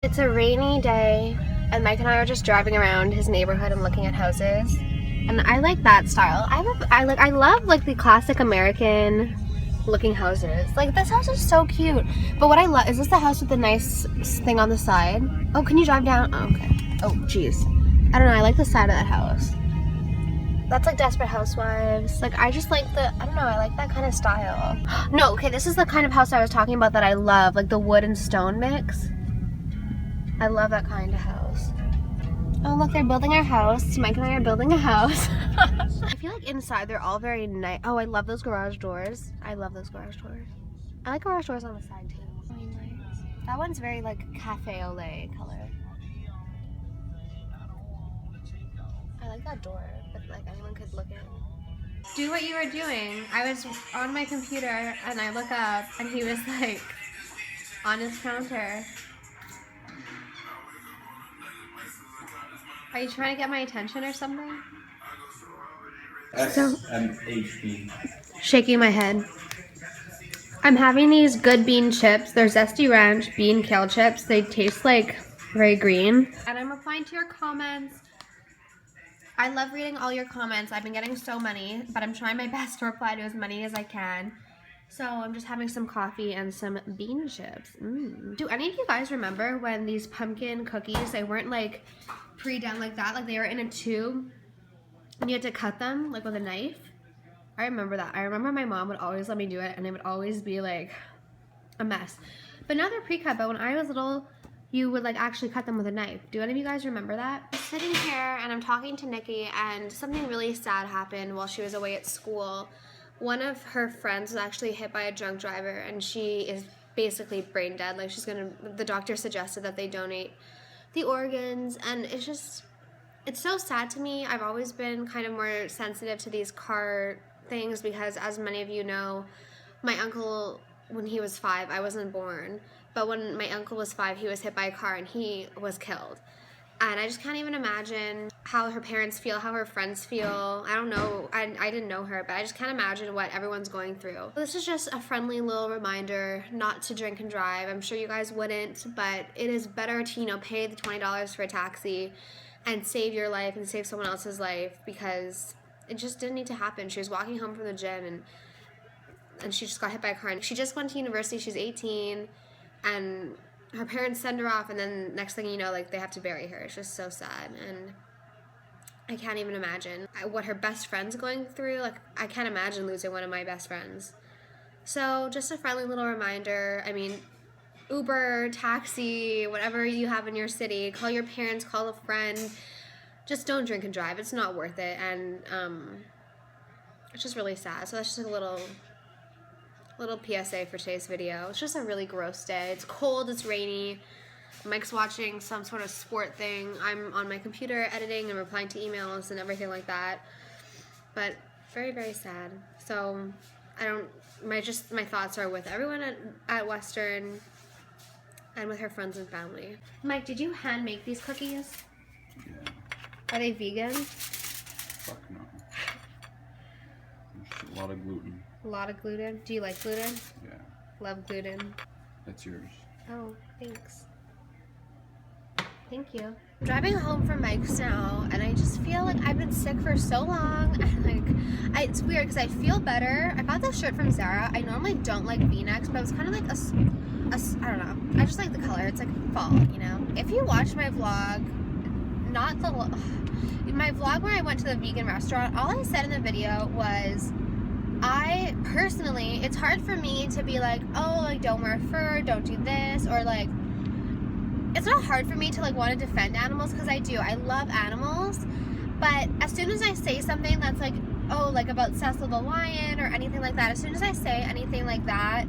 It's a rainy day and Mike and I are just driving around his neighborhood and looking at houses. And I like that style. I love like the classic American looking houses. Like this house is so cute. But what I love is this the house with the nice thing on the side? Oh, can you drive down? Oh, okay. Oh, jeez. I don't know. I like the side of that house. That's like Desperate Housewives. Like I just like I don't know, I like that kind of style. No, okay, this is the kind of house I was talking about that I love, like the wood and stone mix. I love that kind of house. Oh look, they're building our house. Mike and I are building a house. I feel like inside they're all very nice. Oh, I love those garage doors. I love those garage doors. I like garage doors on the side too. Very nice. That one's very like cafe au lait color. I like that door, but like anyone could look in. Do what you were doing. I was on my computer and I look up and he was like on his counter. Are you trying to get my attention or something? SMHB. Shaking my head. I'm having these good bean chips. They're zesty ranch bean kale chips. They taste like very green. And I'm replying to your comments. I love reading all your comments. I've been getting so many, but I'm trying my best to reply to as many as I can. So I'm just having some coffee and some bean chips. Do any of you guys remember when these pumpkin cookies, they weren't like pre-done like that, like they were in a tube and you had to cut them like with a knife? I remember that. I remember my mom would always let me do it and it would always be like a mess. But now they're pre-cut, but when I was little, you would like actually cut them with a knife. Do any of you guys remember that? I'm sitting here and I'm talking to Nikki and something really sad happened while she was away at school. One of her friends was actually hit by a drunk driver and she is basically brain dead. Like the doctor suggested that they donate the organs, and it's so sad to me. I've always been kind of more sensitive to these car things because, as many of you know, my uncle, when he was 5, I wasn't born, but when my uncle was 5, he was hit by a car and he was killed. And I just can't even imagine how her parents feel, how her friends feel. I don't know. I didn't know her, but I just can't imagine what everyone's going through. This is just a friendly little reminder not to drink and drive. I'm sure you guys wouldn't, but it is better to, you know, pay the $20 for a taxi and save your life and save someone else's life, because it just didn't need to happen. She was walking home from the gym and she just got hit by a car. And she just went to university. She's 18 and her parents send her off, and then next thing you know, like, they have to bury her. It's just so sad, and I can't even imagine what her best friend's going through. Like, I can't imagine losing one of my best friends. So, just a friendly little reminder. I mean, Uber, taxi, whatever you have in your city, call your parents, call a friend. Just don't drink and drive. It's not worth it, and it's just really sad. So that's just a little PSA for today's video. It's just a really gross day. It's cold, it's rainy. Mike's watching some sort of sport thing. I'm on my computer editing and replying to emails and everything like that. But very, very sad. So my thoughts are with everyone at Western and with her friends and family. Mike, did you hand make these cookies? Yeah. Are they vegan? Fuck no. There's a lot of gluten. A lot of gluten. Do you like gluten? Yeah. Love gluten. That's yours. Oh, thanks. Thank you. Driving home from Mike's now, and I just feel like I've been sick for so long. It's weird because I feel better. I bought this shirt from Zara. I normally don't like V-necks, but it was kind of like I don't know. I just like the color. It's like fall, you know? If you watch my vlog, my vlog where I went to the vegan restaurant, all I said in the video was, I personally, it's hard for me to be like, oh, like, don't wear fur, don't do this, or like, it's not hard for me to like want to defend animals, because I do. I love animals, but as soon as I say something that's like, oh, like about Cecil the lion or anything like that, as soon as I say anything like that,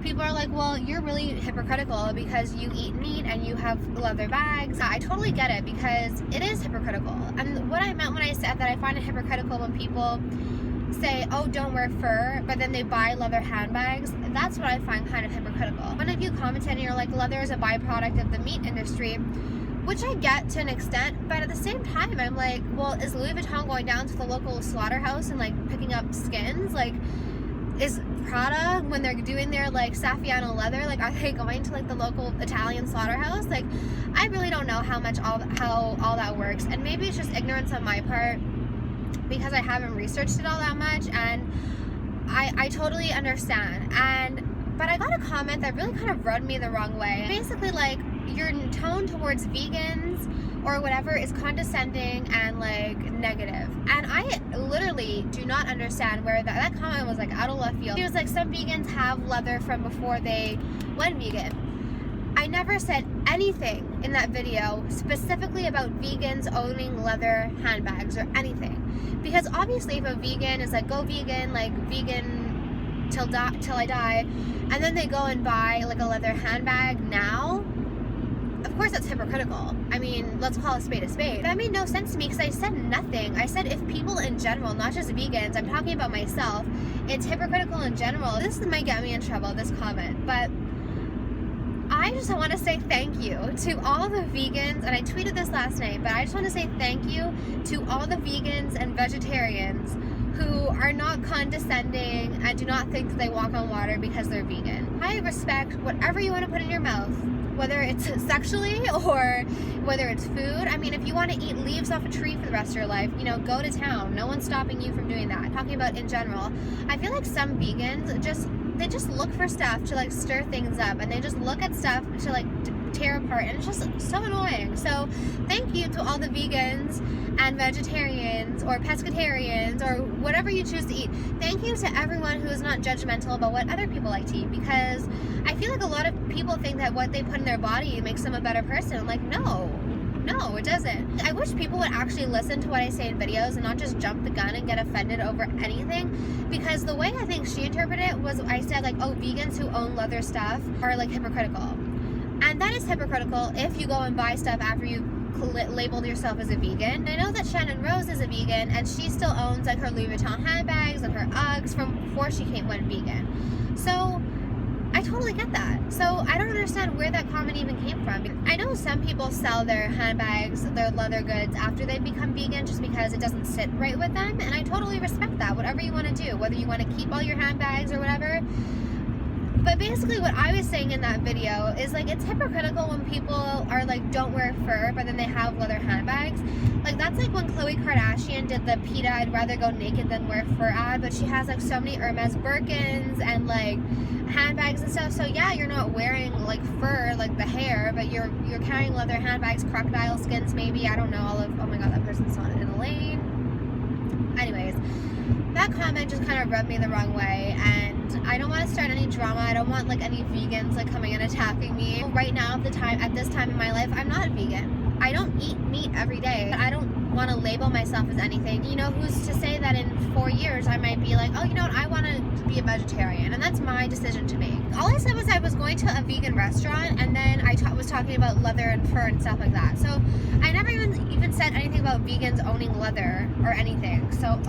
people are like, well, you're really hypocritical because you eat meat and you have leather bags. I totally get it, because it is hypocritical. And what I meant when I said that I find it hypocritical when people say, oh, don't wear fur, but then they buy leather handbags, that's what I find kind of hypocritical. One of you commented and you're like, leather is a byproduct of the meat industry, which I get to an extent, but at the same time, I'm like, well, is Louis Vuitton going down to the local slaughterhouse and like picking up skins? Like, is Prada, when they're doing their like Saffiano leather, like are they going to like the local Italian slaughterhouse? Like I really don't know how all that works, and maybe it's just ignorance on my part because I haven't researched it all that much, and I totally understand. But I got a comment that really kind of rubbed me the wrong way. Basically, like, your tone towards vegans or whatever is condescending and like negative, and I literally do not understand where that comment was like out of left field. It was like some vegans have leather from before they went vegan. I never said anything in that video specifically about vegans owning leather handbags or anything, because obviously if a vegan is like go vegan, like vegan till I die, and then they go and buy like a leather handbag now, of course that's hypocritical. I mean, let's call a spade a spade. That made no sense to me because I said nothing. I said if people in general, not just vegans, I'm talking about myself, it's hypocritical in general. This might get me in trouble, this comment, but I just want to say thank you to all the vegans, and I tweeted this last night, but I just want to say thank you to all the vegans and vegetarians who are not condescending and do not think that they walk on water because they're vegan. I respect whatever you want to put in your mouth, whether it's sexually or whether it's food. I mean, if you want to eat leaves off a tree for the rest of your life, you know, go to town. No one's stopping you from doing that. I'm talking about in general. I feel like some vegans they just look for stuff to like stir things up, and they just look at stuff to like tear apart, and it's just so annoying. So thank you to all the vegans and vegetarians or pescatarians or whatever you choose to eat. Thank you to everyone who is not judgmental about what other people like to eat, because I feel like a lot of people think that what they put in their body makes them a better person. I'm like, no, it doesn't. I wish people would actually listen to what I say in videos and not just jump the gun and get offended over anything, because the way I think she interpreted it was I said like, oh, vegans who own leather stuff are like hypocritical. And that is hypocritical if you go and buy stuff after you labeled yourself as a vegan. I know that Shannon Rose is a vegan, and she still owns like her Louis Vuitton handbags and her Uggs from before she went vegan. So I totally get that. So I don't understand where that comment even came from. I know some people sell their handbags, their leather goods after they become vegan just because it doesn't sit right with them, and I totally respect that. Whatever you want to do, whether you want to keep all your handbags or whatever. But basically what I was saying in that video is like, it's hypocritical when people are like, don't wear fur, but then they have leather handbags. Like that's like when Khloe Kardashian did the PETA I'd rather go naked than wear fur ad, but she has like so many Hermes Birkins and like handbags and stuff. So yeah, you're not wearing like fur, like the hair, but you're carrying leather handbags, crocodile skins maybe, I don't know, oh my god, that person's not in a lane. Anyways, that comment just kind of rubbed me the wrong way, and I don't want to start any drama. I don't want like any vegans like coming and attacking me. Right now at this time in my life, I'm not a vegan. I don't eat meat every day. I don't want to label myself as anything. You know, who's to say that in 4 years I might be like, oh, you know what, I want to be a vegetarian, and that's my decision to make. All I said was I was going to a vegan restaurant, and then I was talking about leather and fur and stuff like that. So I never even said anything about vegans owning leather or anything. So,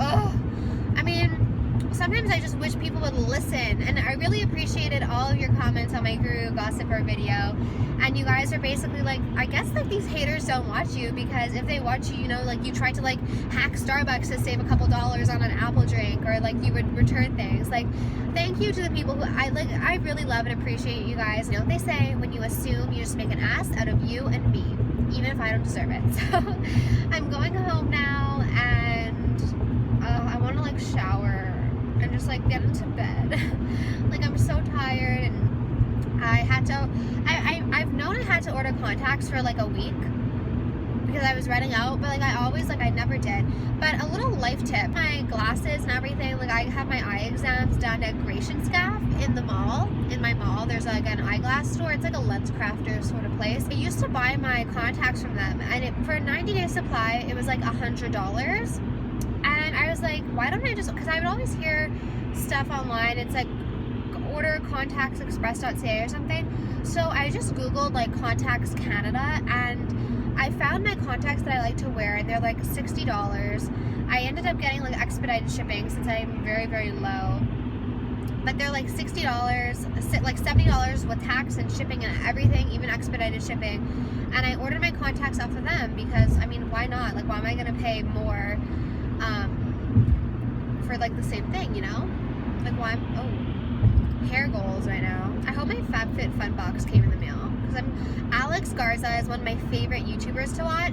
I mean, sometimes I just wish people would listen, and I really appreciated all of your comments on my Guru Gossiper video, and you guys are basically like, I guess like these haters don't watch you, because if they watch you, you know, like you try to like hack Starbucks to save a couple dollars on an apple drink, or like you would return things. Like, thank you to the people who I really love and appreciate you guys. You know what they say, when you assume, you just make an ass out of you and me, even if I don't deserve it. So I'm going home now, and I want to like shower and just like get into bed. Like I'm so tired, and I've known I had to order contacts for like a week because I was running out, but like I never did. But a little life tip, my glasses and everything, like I have my eye exams done at Gratianscaf in the mall. In my mall there's like an eyeglass store. It's like a lens crafter sort of place. I used to buy my contacts from them, and for a 90-day supply it was like $100. And I was like, why don't I just, because I would always hear stuff online, it's like order contactsexpress.ca or something. So I just googled like Contacts Canada, and I found my contacts that I like to wear, and they're like $60. I ended up getting like expedited shipping since I'm very, very low, but they're like $60, like $70 with tax and shipping and everything, even expedited shipping. And I ordered my contacts off of them because, I mean, why not? Like, why am I gonna pay more for like the same thing, you know? Like, why? Oh, hair goals right now. I hope my FabFitFun box came in the mail because Alex Garza is one of my favorite YouTubers to watch,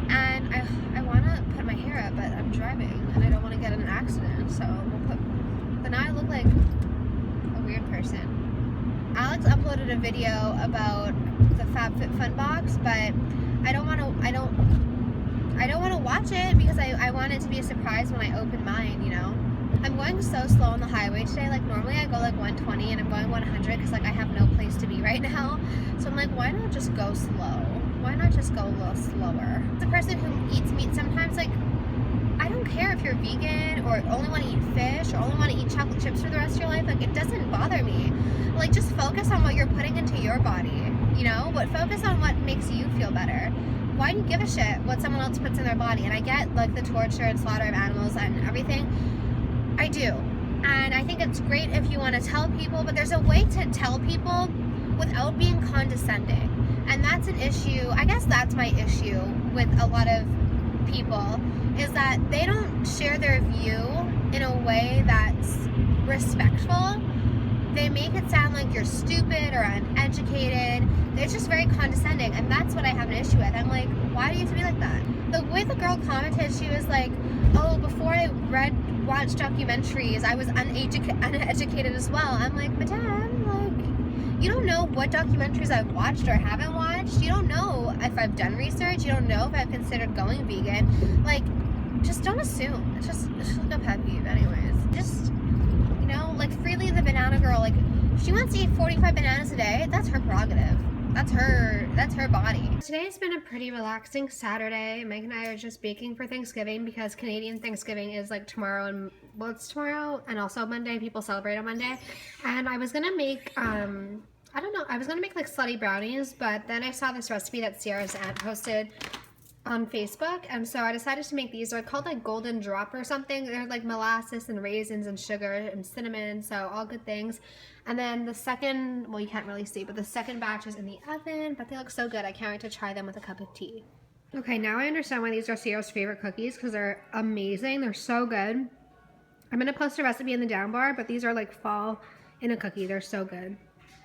and I want to put my hair up, but I'm driving and I don't want to get in an accident. So we'll put. But now I look like a weird person. Alex uploaded a video about the FabFitFun box, but I don't want to watch it because I want it to be a surprise when I open mine, you know? I'm going so slow on the highway today. Like, normally I go like 120 and I'm going 100 because like I have no place to be right now. So I'm like, why not just go slow? Why not just go a little slower? As a person who eats meat sometimes, like, I don't care if you're vegan or only want to eat fish or only want to eat chocolate chips for the rest of your life. Like, it doesn't bother me. Like, just focus on what you're putting into your body, you know? But focus on what makes you feel better. Why do you give a shit what someone else puts in their body? And I get, like, the torture and slaughter of animals and everything. I do. And I think it's great if you want to tell people, but there's a way to tell people without being condescending. And that's an issue. I guess that's my issue with a lot of people, is that they don't share their view in a way that's respectful. They make it sound like you're stupid or uneducated. It's just very condescending, and that's what I have an issue with. I'm like, why do you have to be like that? The way the girl commented, she was like, oh, before I watched documentaries, I was uneducated as well. I'm like, madame, like, you don't know what documentaries I've watched or haven't watched. You don't know if I've done research. You don't know if I've considered going vegan. Like, just don't assume. It's just like a pet peeve anyways. Just, you know, like, Freely the banana girl, like, if she wants to eat 45 bananas a day, that's her prerogative. That's her body. Today's been a pretty relaxing Saturday. Meg and I are just baking for Thanksgiving because Canadian Thanksgiving is like tomorrow, and well, it's tomorrow and also Monday. People celebrate on Monday. And I was gonna make I don't know, I was gonna make like slutty brownies, but then I saw this recipe that Sierra's aunt posted on Facebook, and so I decided to make these. They're called like golden drop or something. They're like molasses and raisins and sugar and cinnamon, so all good things. And then the second, well, you can't really see, but the second batch is in the oven, but they look so good. I can't wait to try them with a cup of tea. Okay, now I understand why these are Sierra's favorite cookies, because they're amazing. They're so good. I'm gonna post a recipe in the down bar, but these are like fall in a cookie. They're so good.